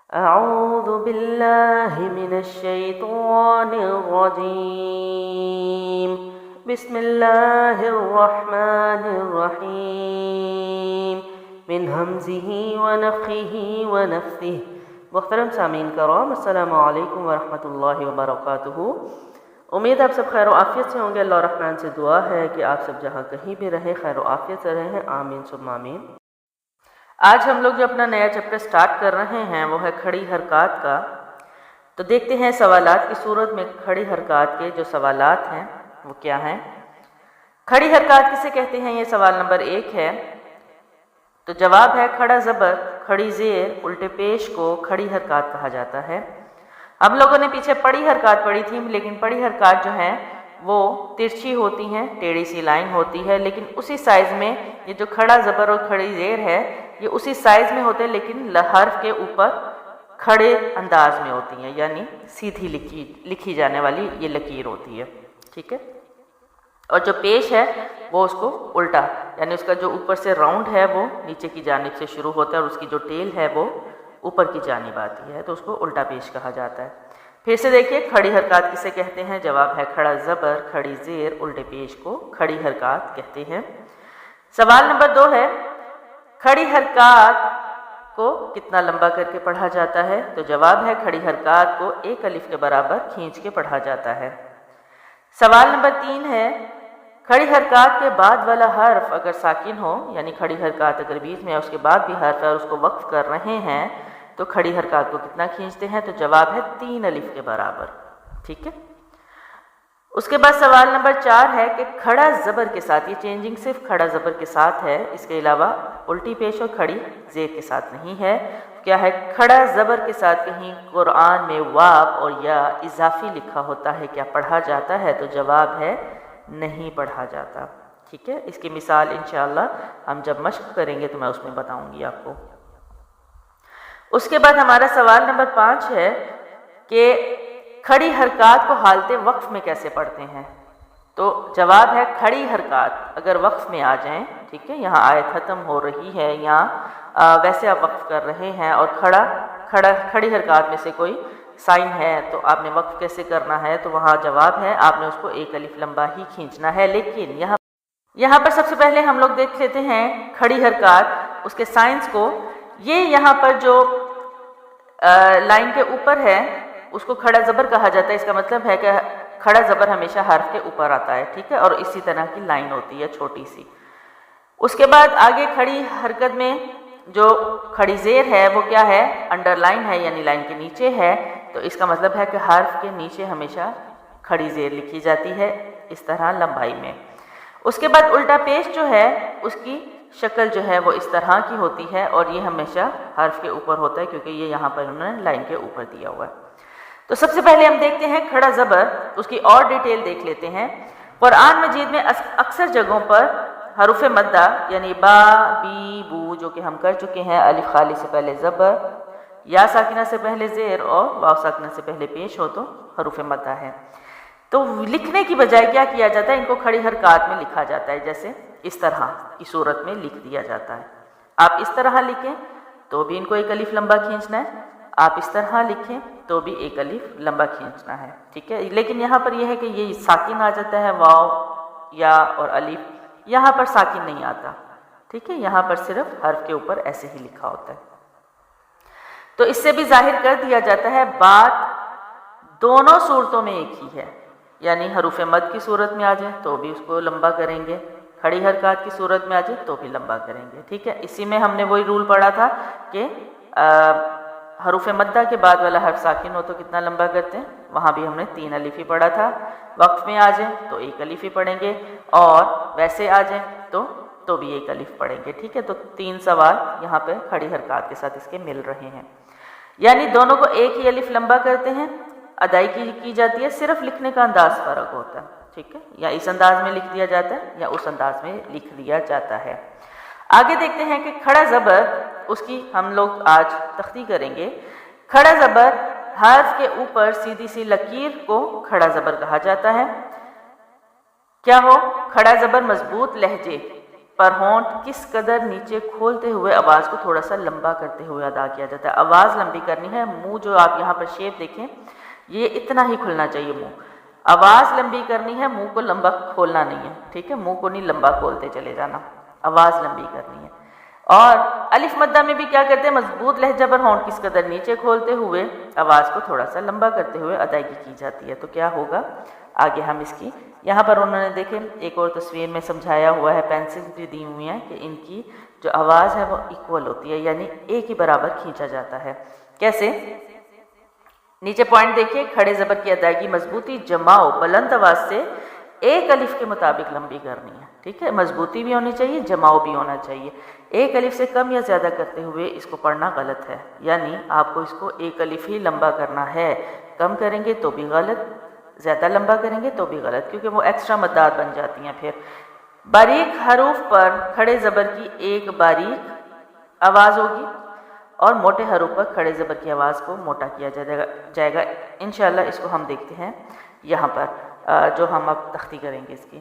أعوذ بالله من الشيطان الرجيم بسم الله الرحمن الرحيم من همزه ونفخه ونفثه۔ محترم سامعین کرام، السلام علیکم ورحمۃ اللہ وبرکاتہ۔ امید آپ سب خیر و عافیت سے ہوں گے۔ اللہ الرحمن سے دعا ہے کہ آپ سب جہاں کہیں بھی رہیں خیر و عافیت سے رہیں، آمین ثم آمین۔ آج ہم لوگ جو اپنا نیا چیپٹر سٹارٹ کر رہے ہیں وہ ہے کھڑی حرکات کا۔ تو دیکھتے ہیں سوالات کی صورت میں کھڑی حرکات کے جو سوالات ہیں وہ کیا ہیں۔ کھڑی حرکات کسے کہتے ہیں، یہ سوال نمبر 1 ہے۔ تو جواب ہے کھڑا زبر، کھڑی زیر، الٹے پیش کو کھڑی حرکات کہا جاتا ہے۔ ہم لوگوں نے پیچھے پڑی حرکات پڑھی تھی، لیکن پڑی حرکات جو ہیں وہ ترچھی ہوتی ہیں، ٹیڑھی سی لائن ہوتی ہے، لیکن اسی سائز میں یہ جو کھڑا زبر اور کھڑی زیر ہے یہ اسی سائز میں ہوتے ہیں، لیکن حرف کے اوپر کھڑے انداز میں ہوتی ہیں، یعنی سیدھی لکھی جانے والی یہ لکیر ہوتی ہے، ٹھیک ہے۔ اور جو پیش ہے وہ اس کو الٹا، یعنی اس کا جو اوپر سے راؤنڈ ہے وہ نیچے کی جانب سے شروع ہوتا ہے اور اس کی جو ٹیل ہے وہ اوپر کی جانب آتی ہے، تو اس کو الٹا پیش کہا جاتا ہے۔ پھر سے دیکھیے کھڑی حرکات کسے کہتے ہیں، جواب ہے کھڑا زبر، کھڑی زیر، الٹے پیش کو کھڑی حرکات کہتے ہیں۔ سوال نمبر 2 ہے کھڑی حرکات کو کتنا لمبا کر کے پڑھا جاتا ہے۔ تو جواب ہے کھڑی حرکات کو 1 الف کے برابر کھینچ کے پڑھا جاتا ہے۔ سوال نمبر 3 ہے کھڑی حرکات کے بعد والا حرف اگر ساکن ہو، یعنی کھڑی حرکات اگر بیچ میں اس کے بعد بھی حرف ہے اور اس کو وقف کر رہے ہیں تو کھڑی حرکات کو کتنا کھینچتے ہیں۔ تو جواب ہے 3 الف کے برابر، ٹھیک ہے۔ اس کے بعد سوال نمبر 4 ہے کہ کھڑا زبر کے ساتھ، یہ چینجنگ صرف کھڑا زبر کے ساتھ ہے، اس کے علاوہ الٹی پیش اور کھڑی زیر کے ساتھ نہیں ہے۔ کیا ہے، کھڑا زبر کے ساتھ کہیں قرآن میں واو اور یا اضافی لکھا ہوتا ہے، کیا پڑھا جاتا ہے؟ تو جواب ہے نہیں پڑھا جاتا، ٹھیک ہے۔ اس کی مثال انشاءاللہ ہم جب مشق کریں گے تو میں اس میں بتاؤں گی آپ کو۔ اس کے بعد ہمارا سوال نمبر 5 ہے کہ کھڑی حرکات کو حالت وقف میں کیسے پڑھتے ہیں۔ تو جواب ہے کھڑی حرکات اگر وقف میں آ جائیں، ٹھیک ہے، یہاں آیت ختم ہو رہی ہے یا ویسے آپ وقف کر رہے ہیں اور کھڑی حرکات میں سے کوئی سائن ہے تو آپ نے وقف کیسے کرنا ہے۔ تو وہاں جواب ہے آپ نے اس کو 1 الف لمبا ہی کھینچنا ہے، لیکن یہاں پر سب سے پہلے ہم لوگ دیکھ لیتے ہیں کھڑی حرکات اس کے سائنس کو۔ یہ یہاں پر جو لائن کے اوپر ہے اس کو کھڑا زبر کہا جاتا ہے، اس کا مطلب ہے کہ کھڑا زبر ہمیشہ حرف کے اوپر آتا ہے، ٹھیک ہے، اور اسی طرح کی لائن ہوتی ہے چھوٹی سی۔ اس کے بعد آگے کھڑی حرکت میں جو کھڑی زیر ہے وہ کیا ہے، انڈر لائن ہے، یعنی لائن کے نیچے ہے، تو اس کا مطلب ہے کہ حرف کے نیچے ہمیشہ کھڑی زیر لکھی جاتی ہے اس طرح لمبائی میں۔ اس کے بعد الٹا پیش جو ہے اس کی شکل جو ہے وہ اس طرح کی ہوتی ہے اور یہ ہمیشہ حرف کے اوپر ہوتا ہے کیونکہ یہ یہاں پر انہوں نے لائن کے اوپر دیا ہوا ہے۔ تو سب سے پہلے ہم دیکھتے ہیں کھڑا زبر، اس کی اور ڈیٹیل دیکھ لیتے ہیں۔ قرآن مجید میں اکثر جگہوں پر حروف مدہ یعنی با، بی، بو جو کہ ہم کر چکے ہیں، الف خالی سے پہلے زبر، یا ساکنہ سے پہلے زیر اور واو ساکنہ سے پہلے پیش ہو تو حروف مدہ ہے۔ تو لکھنے کی بجائے کیا کیا جاتا ہے، ان کو کھڑی حرکات میں لکھا جاتا ہے، جیسے اس طرح کی صورت میں لکھ دیا جاتا ہے۔ آپ اس طرح لکھیں تو بھی ان کو 1 الف لمبا کھینچنا ہے، آپ اس طرح لکھیں تو بھی 1 الف لمبا کھینچنا ہے، ٹھیک ہے۔ لیکن یہاں پر یہ ہے کہ یہ ساکن آ جاتا ہے، واو، یا اور الف، یہاں پر ساکن نہیں آتا، ٹھیک ہے، یہاں پر صرف حرف کے اوپر ایسے ہی لکھا ہوتا ہے۔ تو اس سے بھی ظاہر کر دیا جاتا ہے بات دونوں صورتوں میں ایک ہی ہے، یعنی حروف مد کی صورت میں آ جائیں تو بھی اس کو لمبا کریں گے، کھڑی حرکات کی صورت میں آ جائے تو بھی لمبا کریں گے، ٹھیک ہے۔ اسی میں ہم نے وہی رول پڑھا تھا کہ حروف مدہ کے بعد والا حرف ساکن ہو تو کتنا لمبا کرتے ہیں، وہاں بھی ہم نے 3 الف ہی پڑھا تھا۔ وقف میں آ جائیں تو 1 الف ہی پڑھیں گے اور ویسے آ جائیں تو بھی 1 الف پڑھیں گے، ٹھیک ہے۔ تو 3 سوال یہاں پہ کھڑی حرکات کے ساتھ اس کے مل رہے ہیں، یعنی دونوں کو 1 ہی الف لمبا کرتے ہیں، ادائیگی کی جاتی ہے، صرف لکھنے کا انداز فرق ہوتا ہے، ٹھیک ہے، یا اس انداز میں لکھ دیا جاتا ہے یا اس انداز میں لکھ دیا جاتا ہے۔ آگے دیکھتے ہیں کہ کھڑا زبر، اس کی ہم لوگ آج تختی کریں گے۔ کھڑا زبر حرف کے اوپر سیدھی سی لکیر کو کھڑا زبر کہا جاتا ہے۔ کیا ہو، کھڑا زبر مضبوط لہجے پر ہونٹ کس قدر نیچے کھولتے ہوئے آواز کو تھوڑا سا لمبا کرتے ہوئے ادا کیا جاتا ہے. آواز لمبی کرنی ہے. منہ جو آپ یہاں پر شیپ دیکھیں یہ اتنا ہی کھلنا چاہیے منہ. آواز لمبی کرنی ہے, منہ کو لمبا کھولنا نہیں ہے, ٹھیک ہے, منہ کو نہیں لمبا کھولتے چلے جانا, آواز لمبی کرنی ہے. اور الف مدہ میں بھی کیا کرتے ہیں, مضبوط لہجہ پر ہونٹ کس قدر نیچے کھولتے ہوئے آواز کو تھوڑا سا لمبا کرتے ہوئے ادائیگی کی جاتی ہے. تو کیا ہوگا آگے ہم اس کی, یہاں پر انہوں نے دیکھیں ایک اور تصویر میں سمجھایا ہوا ہے, پینسل بھی دی ہوئی ہیں کہ ان کی جو آواز ہے وہ ایکول ہوتی ہے, یعنی ایک ہی برابر کھینچا جاتا ہے. کیسے, نیچے پوائنٹ دیکھیے, کھڑے زبر کی ادائیگی مضبوطی جماؤ بلند آواز سے ایک الف کے مطابق لمبی کرنی ہے. ٹھیک ہے, مضبوطی بھی ہونی چاہیے, جماؤ بھی ہونا چاہیے. ایک الف سے کم یا زیادہ کرتے ہوئے اس کو پڑھنا غلط ہے, یعنی آپ کو اس کو ایک الف ہی لمبا کرنا ہے. کم کریں گے تو بھی غلط, زیادہ لمبا کریں گے تو بھی غلط, کیونکہ وہ ایکسٹرا مدات بن جاتی ہیں. پھر باریک حروف پر کھڑے زبر کی ایک باریک آواز ہوگی اور موٹے حروف پر کھڑے زبر کی آواز کو موٹا کیا جائے گا. انشاءاللہ اس کو ہم دیکھتے ہیں یہاں پر, جو ہم اب تختی کریں گے اس کی.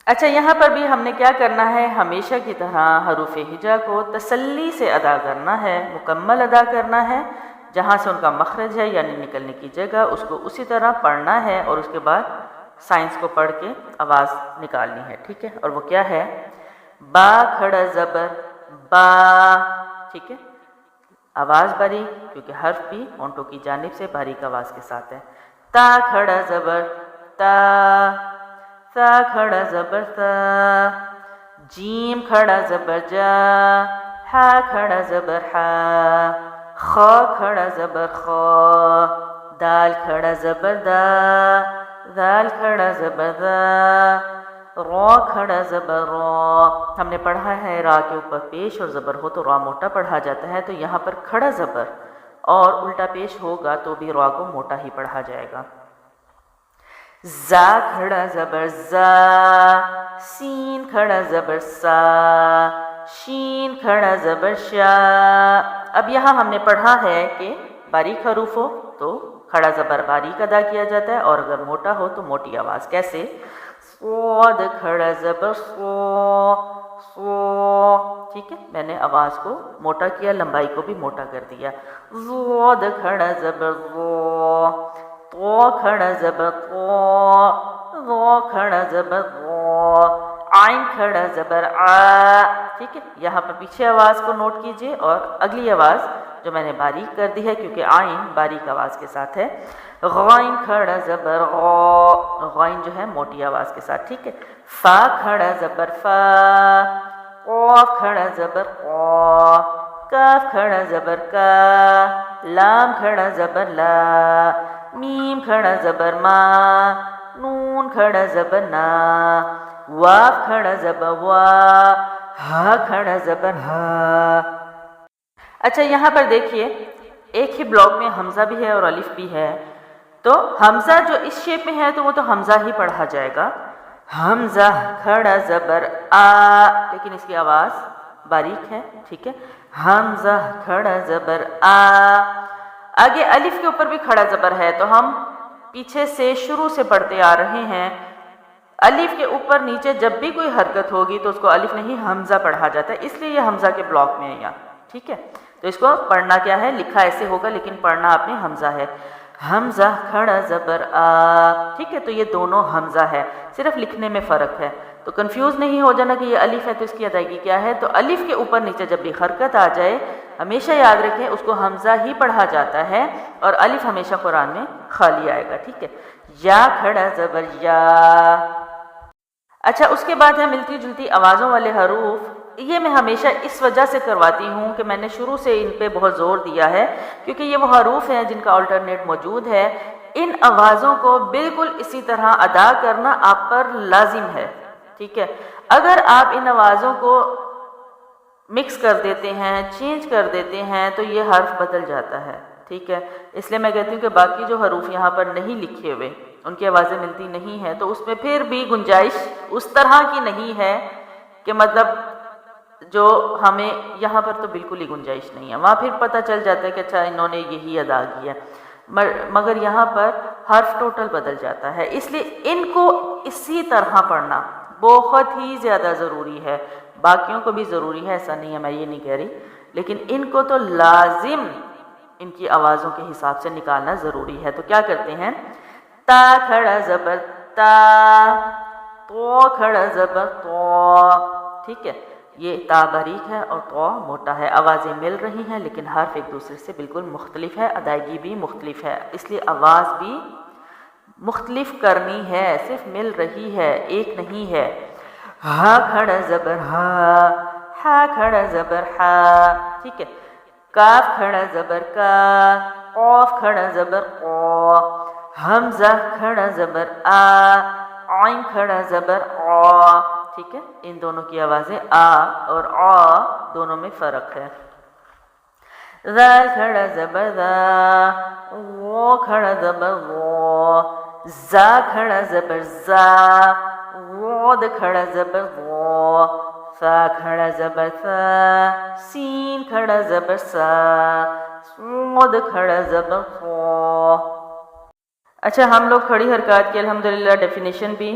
اچھا, یہاں پر بھی ہم نے کیا کرنا ہے, ہمیشہ کی طرح حروف ہجا کو تسلی سے ادا کرنا ہے, مکمل ادا کرنا ہے. جہاں سے ان کا مخرج ہے یعنی نکلنے کی جگہ, اس کو اسی طرح پڑھنا ہے اور اس کے بعد سائنس کو پڑھ کے آواز نکالنی ہے. ٹھیک ہے, اور وہ کیا ہے, با کھڑا زبر با, ٹھیک ہے, آواز باریک کیونکہ حرف بھی ہونٹوں کی جانب سے باریک آواز کے ساتھ ہے. تا کھڑا زبر تا, تا کھڑا زبر تا, جیم کھڑا زبر جا, ہا کھڑا زبر ہا, خا کھڑا زبر خا, دال کھڑا زبر دا, دال کھڑا زبر دا, را کھڑا زبر را. ہم نے پڑھا ہے را کے اوپر پیش اور زبر ہو تو را موٹا پڑھا جاتا ہے, تو یہاں پر کھڑا زبر اور الٹا پیش ہوگا تو بھی را کو موٹا ہی پڑھا جائے گا. زا کھڑا زبر زا, سین کھڑا زبر سا, شین کھڑا زبر شا. اب یہاں ہم نے پڑھا ہے کہ باریک حروف ہو تو کھڑا زبر باریک ادا کیا جاتا ہے, اور اگر موٹا ہو تو موٹی آواز. کیسے, صاد کھڑا زبر سو, سو, ٹھیک ہے, میں نے آواز کو موٹا کیا, لمبائی کو بھی موٹا کر دیا. زود کھڑا زبر زو, تو کھڑا زبر تو, رو کھڑا زبر رو, عین کھڑا زبر آ. ٹھیک ہے, یہاں پر پیچھے آواز کو نوٹ کیجئے اور اگلی آواز جو میں نے باریک کر دی ہے کیونکہ عین باریک آواز کے ساتھ ہے. غائن کھڑا زبر غا, غائن جو ہے موٹی آواز کے ساتھ. ٹھیک ہے, فا کھڑا زبر فا, قاف کھڑا زبر قا, کاف کھڑا زبر کا, لام کھڑا زبر لا, میم کھڑا زبر ما, نون کھڑا زبر نا, واف کھڑا زبر وا, ہا کھڑا زبر ہا. اچھا, یہاں پر دیکھیے ایک ہی بلاک میں حمزہ بھی ہے اور الف بھی ہے, تو حمزہ جو اس شیپ میں ہے تو وہ تو حمزہ ہی پڑھا جائے گا. حمزہ کھڑا زبر آ, لیکن اس کی آواز باریک ہے. ٹھیک ہے, حمزہ کھڑا زبر آ. آگے الف کے اوپر بھی کھڑا زبر ہے, تو ہم پیچھے سے شروع سے پڑھتے آ رہے ہیں. الف کے اوپر نیچے جب بھی کوئی حرکت ہوگی تو اس کو الف نہیں حمزہ پڑھا جاتا ہے, اس لیے یہ حمزہ کے بلاک میں ہے یہاں. ٹھیک ہے, تو اس کو پڑھنا کیا ہے, لکھا ایسے ہوگا لیکن پڑھنا آپ نے حمزہ ہے. حمزہ کھڑا زبر آ. ٹھیک ہے, تو یہ دونوں حمزہ ہے, صرف لکھنے میں فرق ہے. تو کنفیوز نہیں ہو جانا کہ یہ الف ہے تو اس کی ادائیگی کیا ہے. تو الف کے اوپر نیچے جب بھی حرکت آ جائے ہمیشہ یاد رکھیں اس کو حمزہ ہی پڑھا جاتا ہے, اور الف ہمیشہ قرآن میں خالی آئے گا. ٹھیک ہے, یا کھڑا زبر یا. اچھا, اس کے بعد ہے ملتی جلتی آوازوں والے حروف. یہ میں ہمیشہ اس وجہ سے کرواتی ہوں کہ میں نے شروع سے ان پہ بہت زور دیا ہے کیونکہ یہ وہ حروف ہیں جن کا آلٹرنیٹ موجود ہے. ان آوازوں کو بالکل اسی طرح ادا کرنا آپ پر لازم ہے. ٹھیک ہے, اگر آپ ان آوازوں کو مکس کر دیتے ہیں, چینج کر دیتے ہیں تو یہ حرف بدل جاتا ہے. ٹھیک ہے, اس لیے میں کہتی ہوں کہ باقی جو حروف یہاں پر نہیں لکھے ہوئے ان کی آوازیں ملتی نہیں ہیں, تو اس میں پھر بھی گنجائش اس طرح کی نہیں ہے کہ مطلب جو ہمیں یہاں پر تو بالکل ہی گنجائش نہیں ہے. وہاں پھر پتہ چل جاتا ہے کہ اچھا انہوں نے یہی ادا کیا, مگر یہاں پر حرف ٹوٹل بدل جاتا ہے. اس لیے ان کو اسی طرح پڑھنا, بہت ہی زیادہ ضروری ہے، باقیوں کو بھی ضروری ہے، ایسا نہیں ہے، میں یہ نہیں کہہ رہی، لیکن ان کو تو لازم ان کی آوازوں کے حساب سے نکالنا ضروری ہے۔ تو کیا کرتے ہیں، تا کھڑا زبر تا، تو کھڑا زبر تو، ٹھیک ہے، یہ تا باریک ہے اور تو موٹا ہے، آوازیں مل رہی ہیں لیکن حرف ایک دوسرے سے بالکل مختلف ہے، ادائیگی بھی مختلف ہے، اس لیے آواز بھی مختلف کرنی ہے، صرف مل رہی ہے، ایک نہیں ہے۔ ہا کھڑا زبر ہا، ہا کھڑا زبر ہا، ٹھیک ہے، کاف کھڑا زبر کا، قاف کھڑا زبر قا، حمزہ کھڑا زبر آ، عین کھڑا زبر آ، ٹھیک ہے، ان دونوں کی آوازیں آ اور آ دونوں میں فرق ہے۔ ذال کھڑا زبر ذا، وہ کھڑا زبر وہ، زا کھڑا زبر زا، واد کھڑا زبر وہ، فا کھڑا زبر فا، سین کھڑا زبر سا، صاد کھڑا زبر فا۔ اچھا، ہم لوگ کھڑی حرکات کی الحمدللہ ڈیفینیشن بھی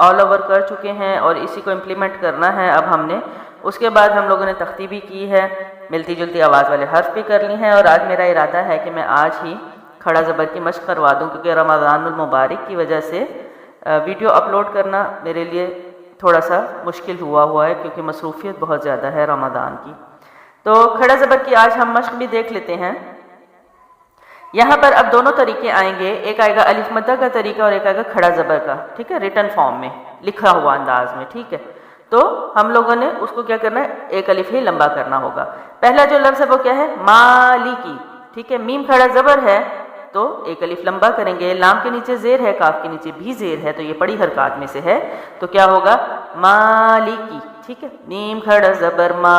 آل اوور کر چکے ہیں اور اسی کو امپلیمنٹ کرنا ہے اب ہم نے۔ اس کے بعد ہم لوگوں نے تختی بھی کی ہے، ملتی جلتی آواز والے حرف بھی کر لی ہیں، اور آج میرا ارادہ ہے کہ میں آج ہی کھڑا زبر کی مشق کروا دوں، کیونکہ رمضان المبارک کی وجہ سے ویڈیو اپلوڈ کرنا میرے لیے تھوڑا سا مشکل ہوا ہے، کیونکہ مصروفیت بہت زیادہ ہے رمضان کی۔ تو کھڑا زبر کی آج ہم مشق بھی دیکھ لیتے ہیں۔ یہاں پر اب دونوں طریقے آئیں گے، ایک آئے گا الف مدہ کا طریقہ اور ایک آئے گا کھڑا زبر کا، ٹھیک ہے، ریٹن فارم میں لکھا ہوا انداز میں، ٹھیک ہے۔ تو ہم لوگوں نے اس کو کیا کرنا ہے، ایک الف ہی لمبا کرنا ہوگا۔ پہلا جو لفظ ہے وہ کیا ہے، مالکی، ٹھیک ہے، میم کھڑا زبر ہے تو ایک الف لمبا کریں گے، لام کے نیچے زیر ہے، کاف کے نیچے بھی زیر ہے، تو یہ بڑی حرکات میں سے ہے، تو کیا ہوگا، مالکی، ٹھیک ہے۔ میم کھڑا زبر ما،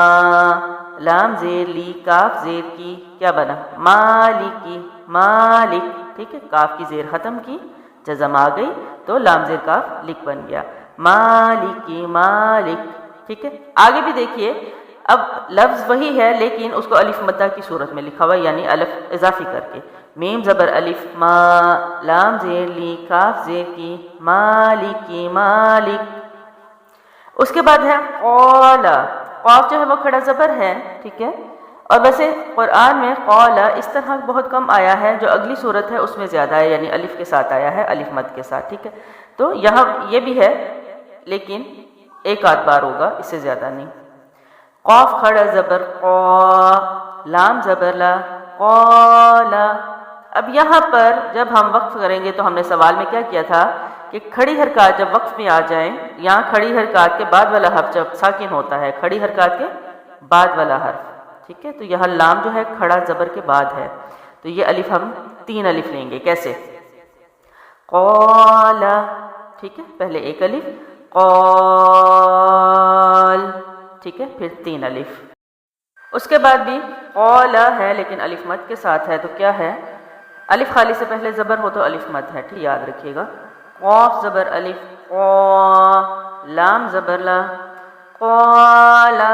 لام زیر لی، کاف زیر کی، کیا بنا، مالکی، مالک، ٹھیک ہے، کاف کی زیر ختم کی، جزم آ گئی تو لام زیر کاف لک بن گیا، مالکی مالک، ٹھیک ہے۔ آگے بھی دیکھیے، اب لفظ وہی ہے لیکن اس کو الف مدہ کی صورت میں لکھا ہوا، یعنی الف اضافی کر کے، میم زبر الف ما، لام زیر لی، کاف زیر کی، مالکی مالک۔ اس کے بعد ہے قولا، قاف جو ہے وہ کھڑا زبر ہے، ٹھیک ہے، اور ویسے قرآن میں قولا اس طرح بہت کم آیا ہے، جو اگلی صورت ہے اس میں زیادہ ہے، یعنی الف کے ساتھ آیا ہے، الف مد کے ساتھ، ٹھیک ہے۔ تو یہاں یہ بھی ہے لیکن ایک آدھ بار ہوگا، اس سے زیادہ نہیں۔ قاف کھڑا زبر قا، لام زبر لا، قالا۔ اب یہاں پر جب ہم وقف کریں گے تو ہم نے سوال میں کیا کیا تھا کہ کھڑی حرکات جب وقف میں آ جائیں، یہاں کھڑی حرکات کے بعد والا حرف جب ساکن ہوتا ہے، کھڑی حرکات کے بعد والا حرف، ٹھیک ہے، تو یہاں لام جو ہے کھڑا زبر کے بعد ہے، تو یہ الف ہم 3 الف لیں گے، کیسے، قالا، ٹھیک ہے، پہلے ایک الف، قال، ٹھیک ہے، پھر 3 الف۔ اس کے بعد بھی قالا ہے لیکن الف مد کے ساتھ ہے، تو کیا ہے، الف خالی سے پہلے زبر ہو تو الف مد ہے، ٹھیک، یاد رکھیے گا، قاف زبر الف قا، لام زبر لا، قالا،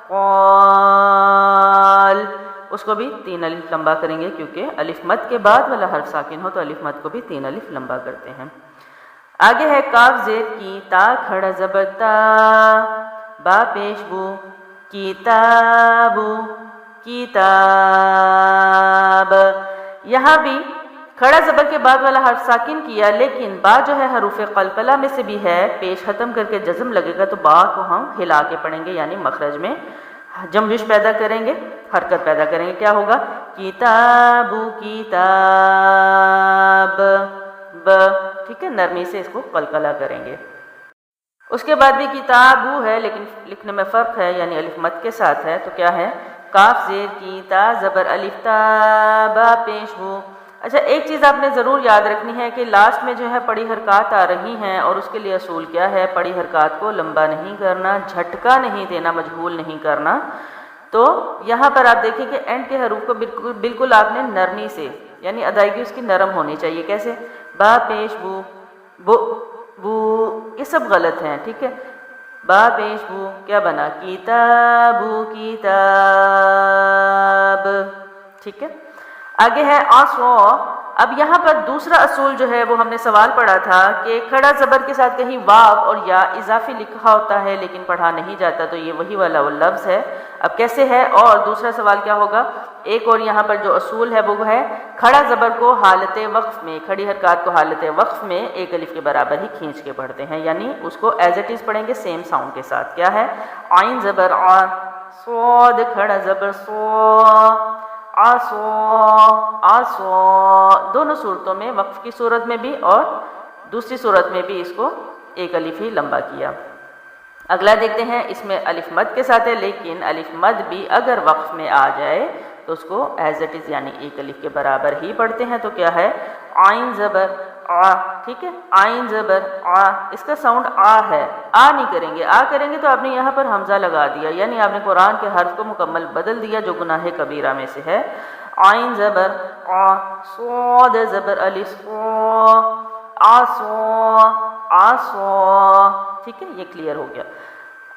قال، اس کو بھی 3 الف لمبا کریں گے کیونکہ الف مد کے بعد والا حرف ساکن ہو تو الف مد کو بھی 3 الف لمبا کرتے ہیں۔ آگے ہے کاف زیر کی، تا کھڑا زبر تا، با پیش بو، کتابو، کتاب۔ یہاں بھی کھڑا زبر کے بعد والا حرف ساکن کیا، لیکن با جو ہے حروف قلقلہ میں سے بھی ہے، پیش ختم کر کے جزم لگے گا تو با کو ہم ہلا کے پڑھیں گے، یعنی مخرج میں جنبش پیدا کریں گے، حرکت پیدا کریں گے، کیا ہوگا، کتابو کتاب، ب، ٹھیک ہے، نرمی سے اس کو قلقلہ کریں گے۔ اس کے بعد بھی کتابو ہے لیکن لکھنے میں فرق ہے، یعنی الف مد کے ساتھ ہے، تو کیا ہے، کاف زیر کی، تا زبر الف تا، با پیش ہو۔ اچھا، ایک چیز آپ نے ضرور یاد رکھنی ہے کہ لاسٹ میں جو ہے پڑی حرکات آ رہی ہیں، اور اس کے لیے اصول کیا ہے، پڑی حرکات کو لمبا نہیں کرنا، جھٹکا نہیں دینا، مجہول نہیں کرنا۔ تو یہاں پر آپ دیکھیں کہ اینڈ کے حروف کو بالکل آپ نے نرمی سے، یعنی ادائیگی اس کی نرم ہونی چاہیے، کیسے، با پیش بو، بو، بو، یہ سب غلط ہیں، ٹھیک ہے، با پیش بو، کیا بنا، کتابو کتاب، ٹھیک ہے۔ آگے ہے عصا، اب یہاں پر دوسرا اصول جو ہے وہ ہم نے سوال پڑھا تھا کہ کھڑا زبر کے ساتھ کہیں واو اور یا اضافی لکھا ہوتا ہے لیکن پڑھا نہیں جاتا، تو یہ وہی والا وہ لفظ ہے۔ اب کیسے ہے؟ اور دوسرا سوال کیا ہوگا؟ ایک اور یہاں پر جو اصول ہے وہ ہے کھڑا زبر کو حالت وقف میں، کھڑی حرکات کو حالت وقف میں ایک الف کے برابر ہی کھینچ کے پڑھتے ہیں، یعنی اس کو ایز اٹ از پڑھیں گے سیم ساؤنڈ کے ساتھ۔ کیا ہے؟ عین زبر آ، صاد کھڑا زبر سو، آسو، آسو، دونوں صورتوں میں، وقف کی صورت میں بھی اور دوسری صورت میں بھی اس کو ایک الف ہی لمبا کیا۔ اگلا دیکھتے ہیں، اس میں الف مد کے ساتھ ہے، لیکن الف مد بھی اگر وقف میں آ جائے تو اس کو ایز اٹ از یعنی ایک الف کے برابر ہی پڑھتے ہیں۔ تو کیا ہے؟ عین زبر آ، ٹھیک ہے، عین زبر آ، اس کا ساؤنڈ آ ہے، آ نہیں کریں گے، آ کریں گے تو آپ نے یہاں پر حمزہ لگا دیا، یعنی آپ نے قرآن کے حرف کو مکمل بدل دیا جو گناہ کبیرہ میں سے ہے۔ عین زبر آ، صاد زبر الف سو، آسو، آسو، ٹھیک ہے، یہ کلیئر ہو گیا۔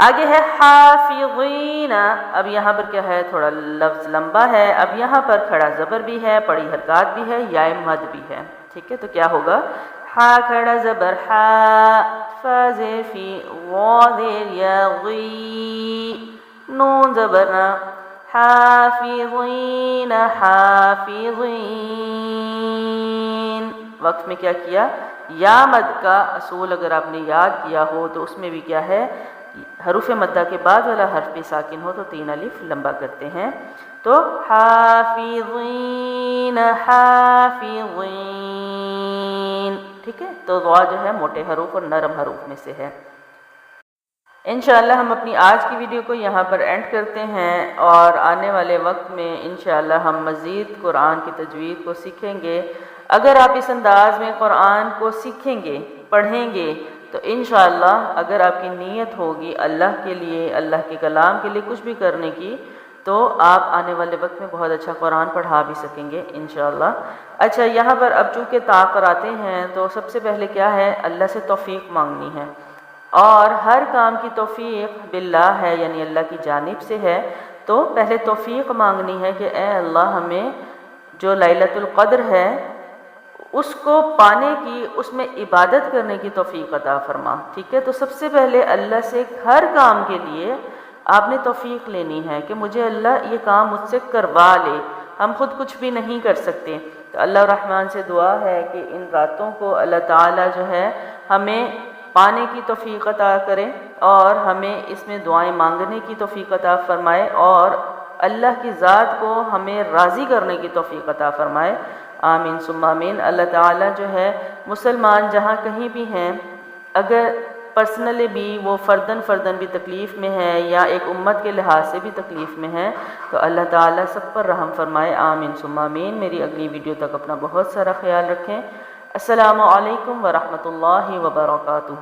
آگے ہے حافظین، اب یہاں پر کیا ہے؟ تھوڑا لفظ لمبا ہے، اب یہاں پر کھڑا زبر بھی ہے، پڑی حرکات بھی ہے، یا مد بھی ہے، ٹھیک ہے، تو کیا ہوگا؟ ہا کھڑا زبر ہا، فا زیر فی، غا زیر یا غی، نون زبر نا، حافظین، حافظین، وقت میں کیا کیا؟ یا مد کا اصول اگر آپ نے یاد کیا ہو تو اس میں بھی کیا ہے؟ حروف مدہ کے بعد والا حرف بھی ساکن ہو تو تین الف لمبا کرتے ہیں۔ تو حافظین، حافظین، ٹھیک ہے، تو غا جو ہے موٹے حروف اور نرم حروف میں سے ہے۔ انشاءاللہ ہم اپنی آج کی ویڈیو کو یہاں پر اینڈ کرتے ہیں، اور آنے والے وقت میں انشاءاللہ ہم مزید قرآن کی تجوید کو سیکھیں گے۔ اگر آپ اس انداز میں قرآن کو سیکھیں گے، پڑھیں گے، تو انشاءاللہ اگر آپ کی نیت ہوگی اللہ کے لیے، اللہ کے کلام کے لیے کچھ بھی کرنے کی، تو آپ آنے والے وقت میں بہت اچھا قرآن پڑھا بھی سکیں گے انشاءاللہ۔ اچھا، یہاں پر اب چونکہ تا کراتے ہیں تو سب سے پہلے کیا ہے؟ اللہ سے توفیق مانگنی ہے، اور ہر کام کی توفیق باللہ ہے، یعنی اللہ کی جانب سے ہے۔ تو پہلے توفیق مانگنی ہے کہ اے اللہ ہمیں جو لیلۃ القدر ہے اس کو پانے کی، اس میں عبادت کرنے کی توفیق عطا فرما، ٹھیک ہے۔ تو سب سے پہلے اللہ سے ہر کام کے لیے آپ نے توفیق لینی ہے کہ مجھے اللہ یہ کام مجھ سے کروا لے، ہم خود کچھ بھی نہیں کر سکتے۔ تو اللہ الرحمن سے دعا ہے کہ ان راتوں کو اللہ تعالیٰ جو ہے ہمیں پانے کی توفیق عطا کرے، اور ہمیں اس میں دعائیں مانگنے کی توفیق عطا فرمائے، اور اللہ کی ذات کو ہمیں راضی کرنے کی توفیق عطا فرمائے، آمین ثم آمین۔ اللہ تعالیٰ جو ہے مسلمان جہاں کہیں بھی ہیں، اگر پرسنلی بھی وہ فردن بھی تکلیف میں ہے یا ایک امت کے لحاظ سے بھی تکلیف میں ہے، تو اللہ تعالیٰ سب پر رحم فرمائے، آمین ثم آمین۔ میری اگلی ویڈیو تک اپنا بہت سارا خیال رکھیں۔ السلام علیکم ورحمۃ اللہ وبرکاتہ۔